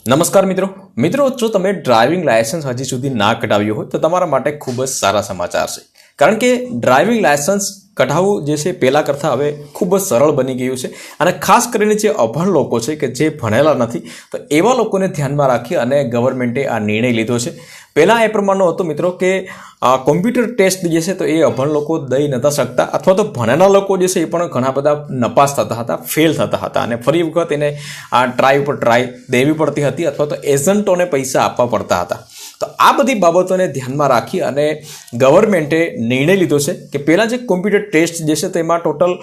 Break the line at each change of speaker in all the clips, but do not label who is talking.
નમસ્કાર મિત્રો જો તમે ડ્રાઇવિંગ લાયસન્સ હજી સુધી ના કઢાવ્યું હોય તો તમારા માટે ખૂબ જ સારા સમાચાર છે, કારણ કે ડ્રાઇવિંગ લાયસન્સ કઢાવવું જે છે પહેલાં કરતાં હવે ખૂબ જ સરળ બની ગયું છે. અને ખાસ કરીને જે અભણ લોકો છે કે જે ભણેલા નથી, તો એવા લોકોને ધ્યાનમાં રાખી અને ગવર્મેન્ટે આ નિર્ણય લીધો છે. પહેલાં એ પ્રમાણનો હતો મિત્રો કે કોમ્પ્યુટર ટેસ્ટ જે છે તો એ અભણ લોકો દઈ નહોતા શકતા, અથવા તો ભણેલા લોકો જે છે એ પણ ઘણા બધા નપાસ થતા હતા, ફેલ થતા હતા, અને ફરી વખત એને આ ટ્રાય ઉપર ટ્રાય દેવી પડતી હતી, અથવા તો એજન્ટોને પૈસા આપવા પડતા હતા. તો આ બધી બાબતોને ધ્યાનમાં રાખી અને ગવર્મેન્ટે નિર્ણય લીધો છે કે પહેલાં જે કોમ્પ્યુટર ટેસ્ટ જે છે તેમાં ટોટલ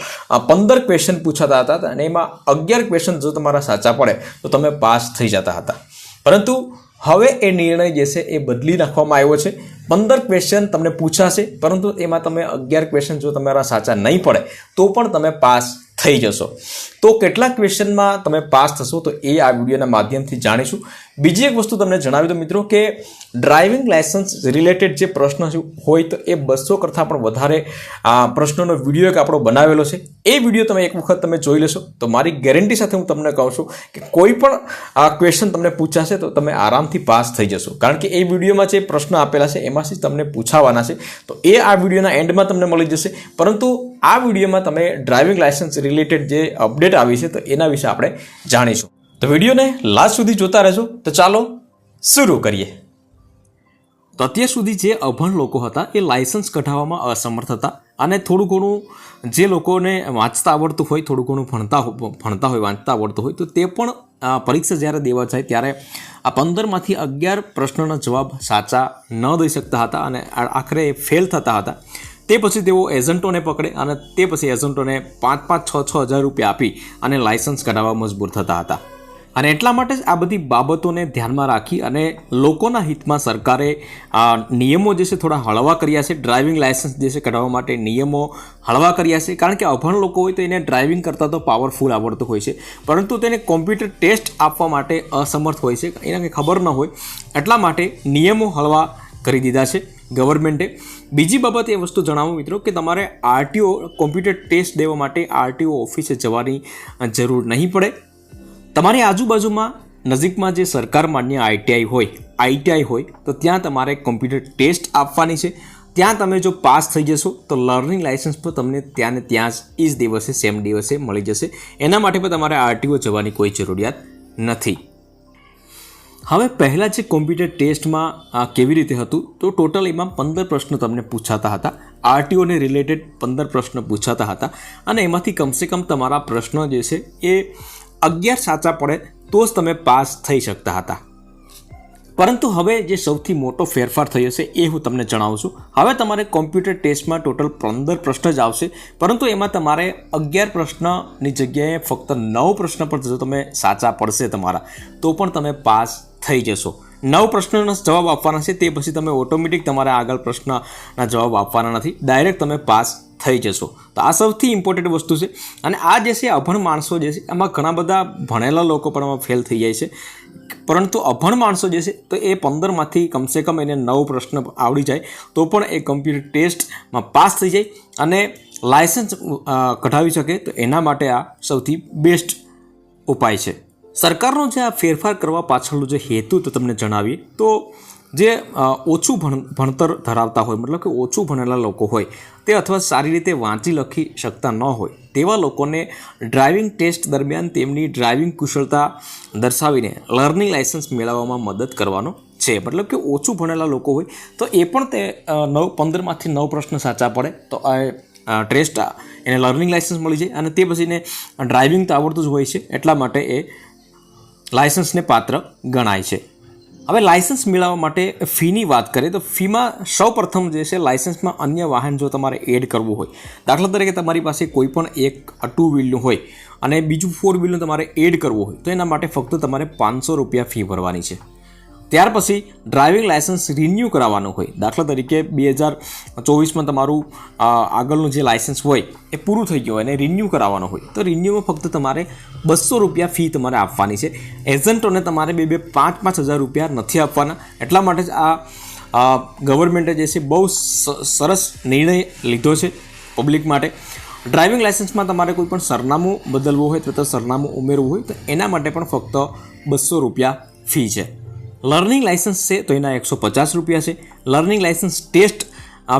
15 ક્વેશ્ચન પૂછાતા હતા અને એમાં 11 ક્વેશ્ચન જો તમારા સાચા પડે તો તમે પાસ થઈ જતા હતા. પરંતુ હવે એ નિર્ણય જે છે એ બદલી નાખવામાં આવ્યો છે. 15 ક્વેશ્ચન તમને પૂછાશે, પરંતુ એમાં તમે 11 ક્વેશ્ચન જો તમારા સાચા નહીં પડે તો પણ તમે પાસ થઈ જશો. તો કેટલા ક્વેશ્ચનમાં તમે પાસ થશો તો એ આ વિડીયોના માધ્યમથી જાણીશું. બીજી એક વસ્તુ તમને જણાવી દો મિત્રો કે ડ્રાઇવિંગ લાયસન્સ રિલેટેડ જે પ્રશ્ન હોય તો એ 200 કરતાં પણ વધારે પ્રશ્નોનો વિડીયો એક આપણો બનાવેલો છે. એ વિડીયો તમે એક વખત તમે જોઈ લેશો તો મારી ગેરંટી સાથે હું તમને કહું છું કે કોઈ પણ ક્વેશ્ચન તમને પૂછાશે તો તમે આરામથી પાસ થઈ જશો, કારણ કે એ વિડીયોમાં જે પ્રશ્ન આપેલા છે એમાંથી તમને પૂછાવાના છે. તો એ આ વિડીયોના એન્ડમાં તમને મળી જશે, પરંતુ આ વિડીયોમાં તમે ડ્રાઇવિંગ લાયસન્સ રિલેટેડ જે અપડેટ આવી છે તો એના વિશે આપણે જાણીશું. તો વિડીયોને લાસ્ટ સુધી જોતા રહેજો. તો ચાલો શરૂ કરીએ. તો અત્યાર સુધી જે અભણ લોકો હતા એ લાયસન્સ કઢાવવામાં અસમર્થ હતા, અને થોડું ઘણું જે લોકોને વાંચતા આવડતું હોય, થોડું ઘણું ભણતા હોય, વાંચતા આવડતું હોય, તો તે પણ પરીક્ષા જ્યારે દેવા જાય ત્યારે આ 15માંથી 11 પ્રશ્નોના જવાબ સાચા ન દઈ શકતા હતા અને આખરે ફેલ થતા હતા. તે પછી તેઓ એજન્ટોને પકડે અને તે પછી એજન્ટોને 5,000-6,000 રૂપિયા આપી અને લાયસન્સ કઢાવવા મજબૂર થતા હતા. અને એટલા માટે જ આ બધી બાબતોને ધ્યાનમાં રાખી અને લોકોના હિતમાં સરકારે નિયમો જે છે થોડા હળવા કર્યા છે. ડ્રાઇવિંગ લાયસન્સ જે છે કઢાવવા માટે નિયમો હળવા કર્યા છે, કારણ કે અભણ લોકો હોય તો એને ડ્રાઇવિંગ કરતાં તો પાવરફુલ આવડતું હોય છે, પરંતુ તેને કોમ્પ્યુટર ટેસ્ટ આપવા માટે અસમર્થ હોય છે, એને કંઈ ખબર ન હોય. એટલા માટે નિયમો હળવા કરી દીધા છે ગવર્મેન્ટે. બીજી બાબત એ વસ્તુ જણાવું મિત્રો કે તમારે આરટીઓ કોમ્પ્યુટર ટેસ્ટ દેવા માટે આરટીઓ ઓફિસે જવાની જરૂર નહીં પડે. તમારી આજુબાજુમાં નજીકમાં જે સરકાર માન્ય આઈટીઆઈ હોય તો ત્યાં તમારે કોમ્પ્યુટર ટેસ્ટ આપવાની છે. ત્યાં તમે જો પાસ થઈ જશો તો લર્નિંગ લાયસન્સ પર તમને ત્યાં ને ત્યાં જ એ જ દિવસે સેમ દિવસે મળી જશે. એના માટે પણ તમારે આરટીઓ જવાની કોઈ જરૂરિયાત નથી. હવે પહેલાં જે કોમ્પ્યુટર ટેસ્ટમાં કેવી રીતે હતું તો ટોટલ એમાં 15 પ્રશ્નો તમને પૂછાતા હતા. આરટીઓને રિલેટેડ 15 પ્રશ્નો પૂછાતા હતા, અને એમાંથી કમસે કમ તમારા પ્રશ્નો જે છે એ 11 સાચા પડે તો જ તમે પાસ થઈ શકતા હતા. પરંતુ હવે જે સૌથી મોટો ફેરફાર થયો છે એ હું તમને જણાવું છું. હવે તમારે કોમ્પ્યુટર ટેસ્ટમાં ટોટલ 15 પ્રશ્ન જ આવશે, પરંતુ એમાં તમારે 11 પ્રશ્નની જગ્યાએ ફક્ત 9 પ્રશ્ન પર જો તમે સાચા પડશે તમારા તો પણ તમે પાસ થઈ જશો. 9 પ્રશ્નોના જવાબ આપવાના છે, તે પછી તમે ઓટોમેટિક તમારા આગળ પ્રશ્નના જવાબ આપવાના નથી, ડાયરેક્ટ તમે પાસ થઈ જશો. તો આ સૌથી ઇમ્પોર્ટન્ટ વસ્તુ છે. અને આ જે છે અભણ માણસો જે છે એમાં ઘણા બધા ભણેલા લોકો પણ આમાં ફેલ થઈ જાય છે, પરંતુ અભણ માણસો જે છે તો એ 15માંથી કમસે કમ એને 9 પ્રશ્ન આવડી જાય તો પણ એ કોમ્પ્યુટર ટેસ્ટમાં પાસ થઈ જાય અને લાયસન્સ કઢાવી શકે. તો એના માટે આ સૌથી બેસ્ટ ઉપાય છે. સરકારનો જે આ ફેરફાર કરવા પાછળનો જે હેતુ તો તમને જણાવીએ તો જે ઓછું ભણતર ધરાવતા હોય, મતલબ કે ઓછું ભણેલા લોકો હોય તે, અથવા સારી રીતે વાંચી લખી શકતા ન હોય તેવા લોકોને ડ્રાઇવિંગ ટેસ્ટ દરમિયાન તેમની ડ્રાઇવિંગ કુશળતા દર્શાવીને લર્નિંગ લાયસન્સ મેળવવામાં મદદ કરવાનો છે. મતલબ કે ઓછું ભણેલા લોકો હોય તો એ પણ તે 15માંથી 9 પ્રશ્ન સાચા પડે તો ટેસ્ટ એને લર્નિંગ લાયસન્સ મળી જાય, અને તે પછીને ડ્રાઇવિંગ તો આવડતું જ હોય છે, એટલા માટે એ લાયસન્સને પાત્ર ગણાય છે. હવે લાયસન્સ મેળવવા માટે ફીની વાત કરીએ તો ફીમાં સૌપ્રથમ જે છે લાયસન્સમાં અન્ય વાહન જો તમારે એડ કરવું હોય, દાખલા તરીકે તમારી પાસે કોઈ પણ એક 2 વ્હીલનું હોય અને બીજું 4 વ્હીલનું તમારે એડ કરવું હોય તો એના માટે ફક્ત તમારે 500 રૂપિયા ફી ભરવાની છે. ત્યાર પછી ડ્રાઇવિંગ લાયસન્સ રિન્યૂ કરાવવાનું હોય, દાખલા તરીકે 2024માં તમારું આગળનું જે લાયસન્સ હોય એ પૂરું થઈ ગયું હોય અને રિન્યૂ કરાવવાનું હોય તો રિન્યૂમાં ફક્ત તમારે 200 રૂપિયા ફી તમારે આપવાની છે. એજન્ટોને તમારે 5,000 રૂપિયા નથી આપવાના. એટલા માટે જ આ ગવર્મેન્ટે જે છે બહુ સરસ નિર્ણય લીધો છે પબ્લિક માટે. ડ્રાઇવિંગ લાયસન્સમાં તમારે કોઈ પણ સરનામું બદલવું હોય અથવા તો સરનામું ઉમેરવું હોય તો એના માટે પણ ફક્ત 200 રૂપિયા ફી છે. લર્નિંગ લાઇસન્સ છે તો એના 150 રૂપિયા છે. લર્નિંગ લાઇસન્સ ટેસ્ટ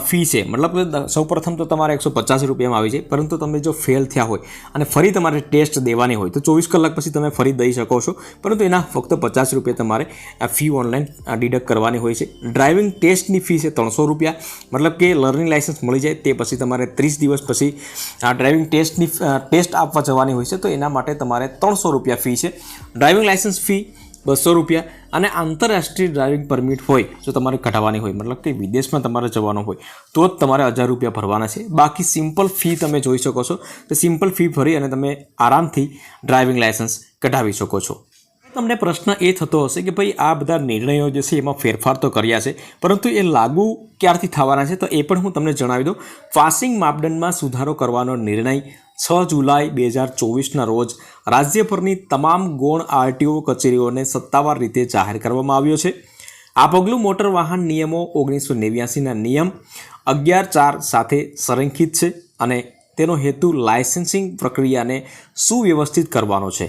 ફી છે, મતલબ કે સૌપ્રથમ તો તમારે 150 રૂપિયામાં આવી જાય, પરંતુ તમે જો ફેલ થયા હોય અને ફરી તમારે ટેસ્ટ દેવાની હોય તો 24 કલાક પછી તમે ફરી દઈ શકો છો, પરંતુ એના ફક્ત 50 રૂપિયા તમારે ફી ઓનલાઈન ડિડક્ટ કરવાની હોય છે. ડ્રાઇવિંગ ટેસ્ટની ફી છે 300 રૂપિયા, મતલબ કે લર્નિંગ લાઇસન્સ મળી જાય તે પછી તમારે 30 દિવસ પછી આ ડ્રાઇવિંગ ટેસ્ટ આપવા જવાની હોય છે, તો એના માટે તમારે 300 રૂપિયા ફી છે. ડ્રાઇવિંગ લાઇસન્સ ફી 200 રૂપિયા, અને આંતરરાષ્ટ્રીય ડ્રાઇવિંગ પરમિટ હોય જો તમારે કઢાવવાની હોય, મતલબ કે વિદેશમાં તમારે જવાનું હોય તો જ તમારે 1000 રૂપિયા ભરવાના છે. બાકી સિમ્પલ ફી તમે જોઈ શકો છો, તો સિમ્પલ ફી ભરી અને તમે આરામથી ડ્રાઇવિંગ લાઇસન્સ કઢાવી શકો છો. તમને પ્રશ્ન એ થતો હશે કે ભાઈ આ બધા નિર્ણયો જે છે એમાં ફેરફાર તો કર્યા છે, પરંતુ એ લાગુ ક્યારથી થવાના છે, તો એ પણ હું તમને જણાવી દઉં. પાસિંગ માપદંડમાં સુધારો કરવાનો નિર્ણય 6 જુલાઈ 2024ના રોજ રાજ્યભરની તમામ ગૌણ આરટીઓ કચેરીઓને સત્તાવાર રીતે જાહેર કરવામાં આવ્યો છે. આ પગલું મોટર વાહન નિયમો 1989ના નિયમ 11(4) સાથે સંરેખિત છે અને તેનો હેતુ લાયસન્સિંગ પ્રક્રિયાને સુવ્યવસ્થિત કરવાનો છે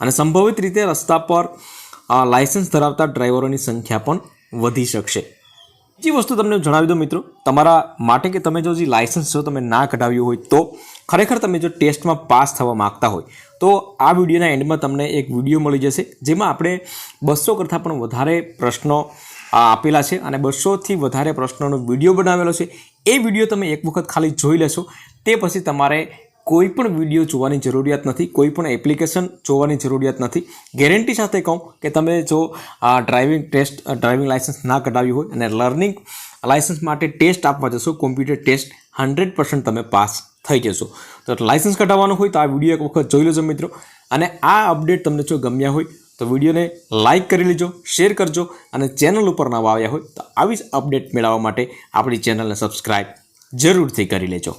અને સંભવિત રીતે રસ્તા પર લાયસન્સ ધરાવતા ડ્રાઈવરોની સંખ્યા પણ વધી શકશે. બીજી વસ્તુ તમને જણાવી દો મિત્રો, તમારા માટે કે તમે જો લાયસન્સ જો તમે ના કઢાવ્યું હોય તો ખરેખર તમે જો ટેસ્ટમાં પાસ થવા માગતા હોય તો આ વિડીયોના એન્ડમાં તમને એક વિડીયો મળી જશે, જેમાં આપણે 200 કરતાં પણ વધારે પ્રશ્નો આપેલા છે અને 200થી વધારે પ્રશ્નોનો વિડીયો બનાવેલો છે. એ વિડીયો તમે એક વખત ખાલી જોઈ લેશો, તે પછી તમારે કોઈ પણ વિડીયો જોવાની જરૂરિયાત નથી, કોઈ પણ એપ્લિકેશન જોવાની જરૂરિયાત નથી. ગેરંટી સાથે કહું કે તમે જો ડ્રાઇવિંગ લાઇસન્સ ના કઢાવ્યું હોય અને લર્નિંગ લાઇસન્સ માટે ટેસ્ટ આપવા જશો, કોમ્પ્યુટર ટેસ્ટ 100% તમે પાસ થઈ જશો. તો લાઇસન્સ કઢાવવાનું હોય તો આ વિડીયો એક વખત જોઈ લેજો મિત્રો. અને આ અપડેટ તમને જો ગમ્યા હોય તો વિડીયોને લાઇક કરી લેજો, શેર કરજો, અને ચેનલ ઉપર નવા આવ્યા હોય તો આવી જ અપડેટ મેળવવા માટે આપણી ચેનલને સબસ્ક્રાઈબ જરૂરથી કરી લેજો.